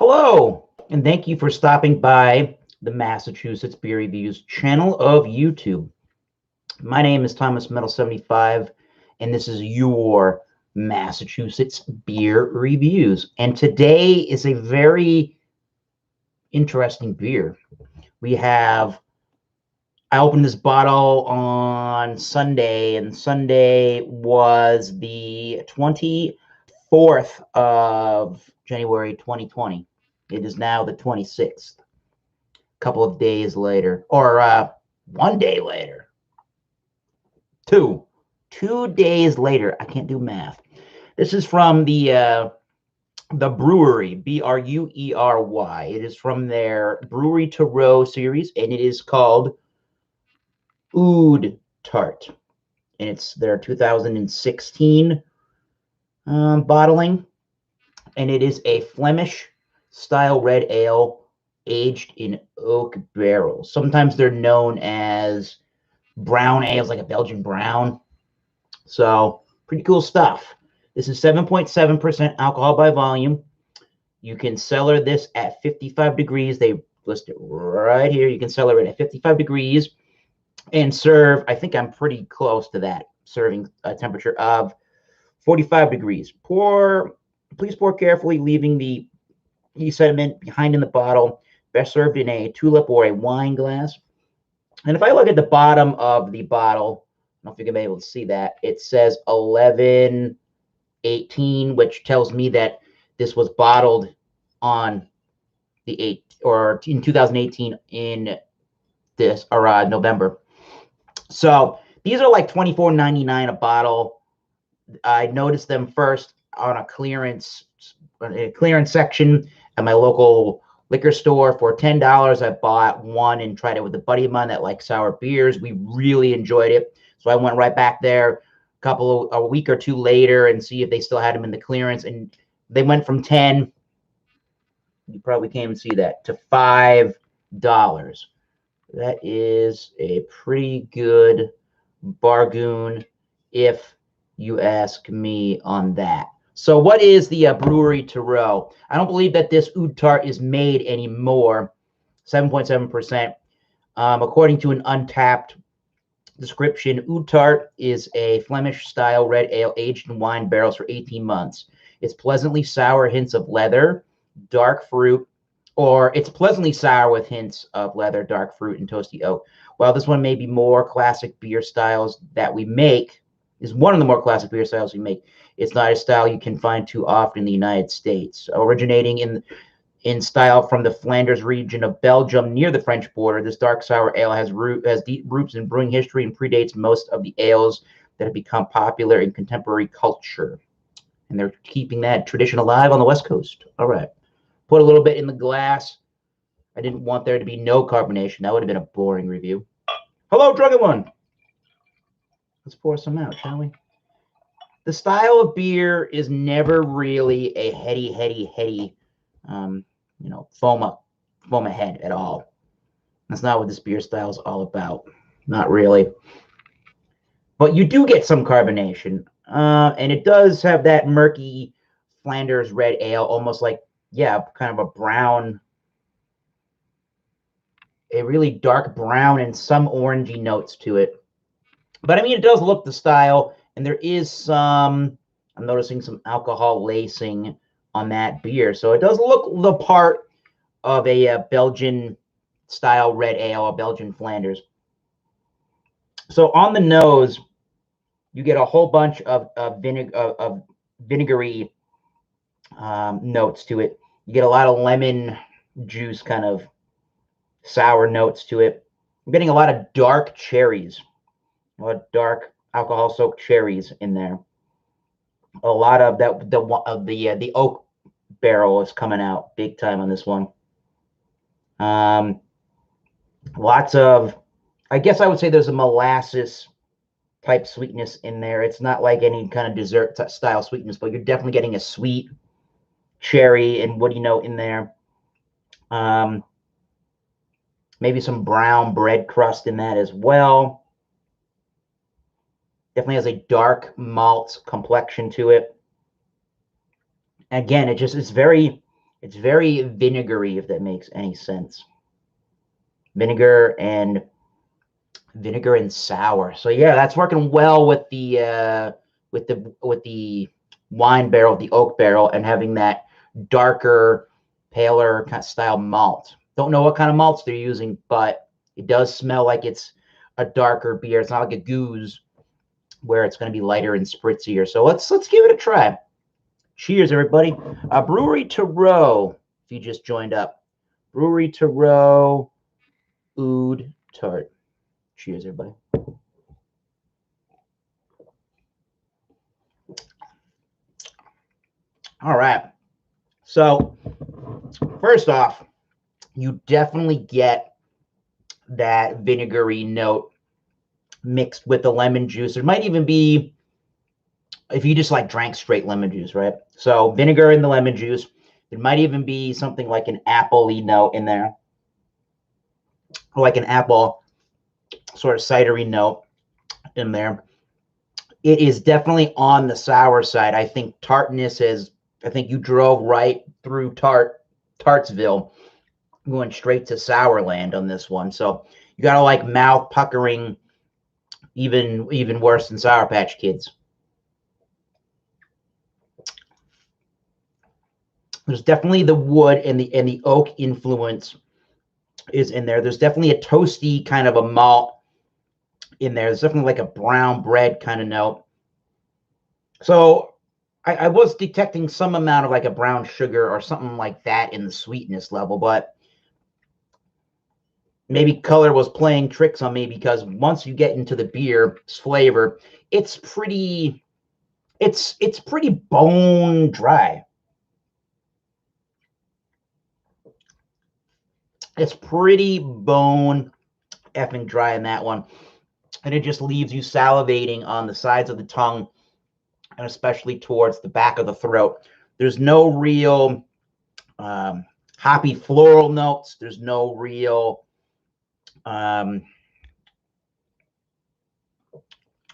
Hello, and thank you for stopping by the Massachusetts Beer Reviews channel of YouTube. My name is Thomas Metal75, and this is your Massachusetts Beer Reviews. And today is a very interesting beer. I opened this bottle on Sunday, and Sunday was the 24th of January 2020. It is now the 26th. Couple of days later, or 1 day later, two days later. I can't do math. This is from the Bruery, Bruery. It is from their Bruery Terreux series, and it is called Oude Tart, and it's their 2016 bottling, and it is a Flemish-style Red Ale aged in oak barrels. Sometimes they're known as brown ales, like a Belgian brown. So pretty cool stuff. This is 7.7% alcohol by volume. You can cellar this at 55 degrees. They list it right here. You can cellar it at 55 degrees and serve. I think I'm pretty close to that serving temperature of 45 degrees. Please pour carefully, leaving the sediment behind in the bottle. Best served in a tulip or a wine glass. And if I look at the bottom of the bottle, I don't know if you're going to be able to see that, it says 11/18, which tells me that this was bottled on the 8th or in 2018 in November. So these are like $24.99 a bottle. I noticed them first on a clearance section at my local liquor store for $10. I bought one and tried it with a buddy of mine that likes sour beers. We really enjoyed it, so I went right back there a week or two later and see if they still had them in the clearance, and they went from 10. You probably can't even see that, to $5. That is a pretty good bargain, if you ask me on that. So what is the Bruery Terreux? I don't believe that this Oude Tart is made anymore. 7.7%. According to an Untapped description, Oude Tart is a Flemish-style red ale aged in wine barrels for 18 months. It's pleasantly sour, hints of leather, dark fruit, or it's pleasantly sour with hints of leather, dark fruit, and toasty oak. While this one may be more classic beer styles that we make, is one of the more classic beer styles we make. It's not a style you can find too often in the United States. Originating in style from the Flanders region of Belgium near the French border, this dark sour ale has deep roots in brewing history and predates most of the ales that have become popular in contemporary culture. And they're keeping that tradition alive on the West Coast. All right. Put a little bit in the glass. I didn't want there to be no carbonation. That would have been a boring review. Hello, Drunken One. Let's pour some out, shall we? The style of beer is never really a heady, foam ahead at all. That's not what this beer style is all about. Not really. But you do get some carbonation. And it does have that murky Flanders red ale, almost like, kind of a brown, a really dark brown and some orangey notes to it. But I mean, it does look the style. And there is I'm noticing some alcohol lacing on that beer. So it does look the part of a Belgian-style red ale, a Belgian Flanders. So on the nose, you get a whole bunch of vinegary notes to it. You get a lot of lemon juice, kind of sour notes to it. I'm getting a lot of dark cherries, a lot of dark alcohol-soaked cherries in there. A lot of that, the oak barrel is coming out big time on this one. Lots of, I guess I would say there's a molasses type sweetness in there. It's not like any kind of dessert style sweetness, but you're definitely getting a sweet cherry and woody note in there. Maybe some brown bread crust in that as well. Definitely has a dark malt complexion to it. Again, it's It's very vinegary, if that makes any sense. Vinegar and sour. So yeah, that's working well with the wine barrel, the oak barrel, and having that darker, paler kind of style malt. Don't know what kind of malts they're using, but it does smell like it's a darker beer. It's not like a goose where it's going to be lighter and spritzier. So let's give it a try. Cheers, everybody. Bruery Terreux, if you just joined up. Bruery Terreux Oude Tart. Cheers, everybody. All right. So, first off, you definitely get that vinegary note mixed with the lemon juice. There might even be, if you just like drank straight lemon juice, right? So, vinegar in the lemon juice. There might even be something like an apple-y note in there, or like an apple sort of cidery note in there. It is definitely on the sour side. I think tartness is, I think you drove right through Tartsville, going straight to sour land on this one. So you got to like mouth puckering, even worse than Sour Patch Kids. There's definitely the wood and the oak influence is in there. There's definitely a toasty kind of a malt in there. There's definitely like a brown bread kind of note. So I was detecting some amount of like a brown sugar or something like that in the sweetness level, but maybe color was playing tricks on me, because once you get into the beer's flavor, it's pretty bone dry. It's pretty bone effing dry in that one. And it just leaves you salivating on the sides of the tongue, and especially towards the back of the throat. There's no real hoppy floral notes. There's no real, I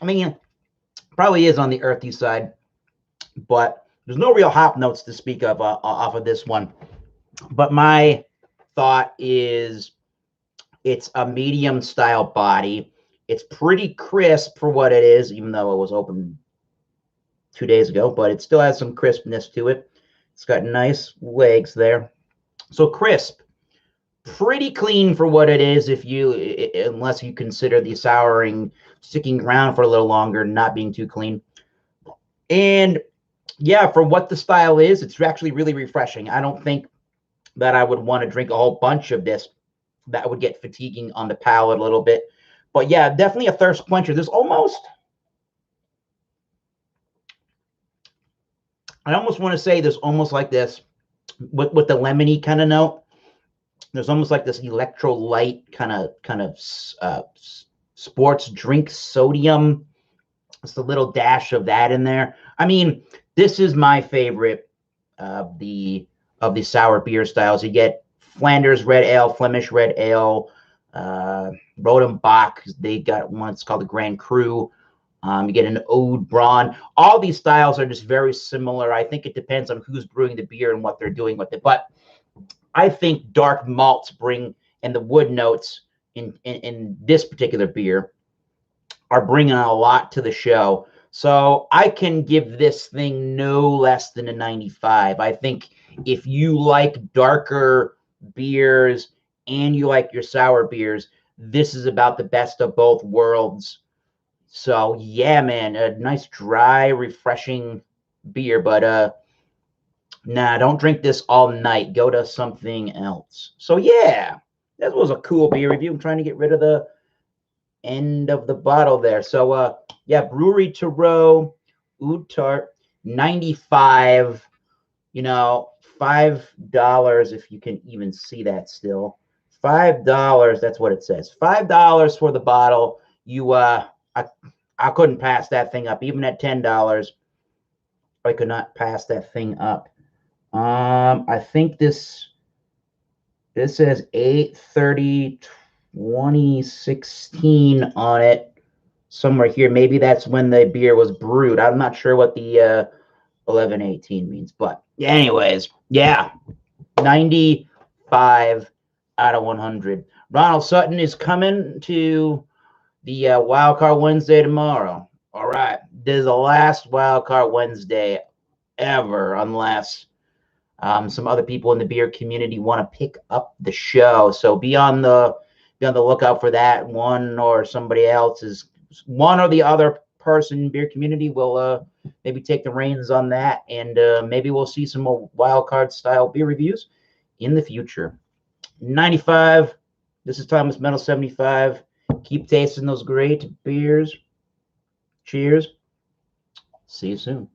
mean, probably is on the earthy side, but there's no real hop notes to speak of off of this one. But my thought is it's a medium style body. It's pretty crisp for what it is, even though it was open 2 days ago, but it still has some crispness to it. It's got nice legs there. So crisp, pretty clean for what it is, unless you consider the souring sticking around for a little longer, not being too clean. And yeah, for what the style is, it's actually really refreshing. I don't think that I would want to drink a whole bunch of this. That would get fatiguing on the palate a little bit. But yeah, definitely a thirst quencher. There's almost, I almost want to say there's almost like this, with the lemony kind of note. There's almost like this electrolyte kind of sports drink sodium. Just a little dash of that in there. I mean, this is my favorite of the sour beer styles. You get Flanders Red Ale, Flemish Red Ale, Rodenbach. They got one. It's called the Grand Cru. You get an Oude Braun. All these styles are just very similar. I think it depends on who's brewing the beer and what they're doing with it. But I think dark malts bring, and the wood notes in this particular beer are bringing a lot to the show. So I can give this thing no less than a 95. I think if you like darker beers and you like your sour beers, this is about the best of both worlds. So yeah, man, a nice dry, refreshing beer, but nah, don't drink this all night. Go to something else. So yeah, that was a cool beer review. I'm trying to get rid of the end of the bottle there. So yeah, Bruery Terreux Oude Tart, 95. You know, $5, if you can even see that still. $5, that's what it says. $5 for the bottle. I couldn't pass that thing up. Even at $10, I could not pass that thing up. I think this says 8/30/2016 on it, somewhere here. Maybe that's when the beer was brewed. I'm not sure what the 11/18 means, but anyways, yeah, 95 out of 100. Ronald Sutton is coming to the Wildcard Wednesday tomorrow. All right. This is the last Wildcard Wednesday ever, unless some other people in the beer community want to pick up the show. So be on the lookout for that. One or the other person in beer community will maybe take the reins on that, and maybe we'll see some more Wildcard style beer reviews in the future. 95. This is Thomas Metal 75. Keep tasting those great beers. Cheers. See you soon.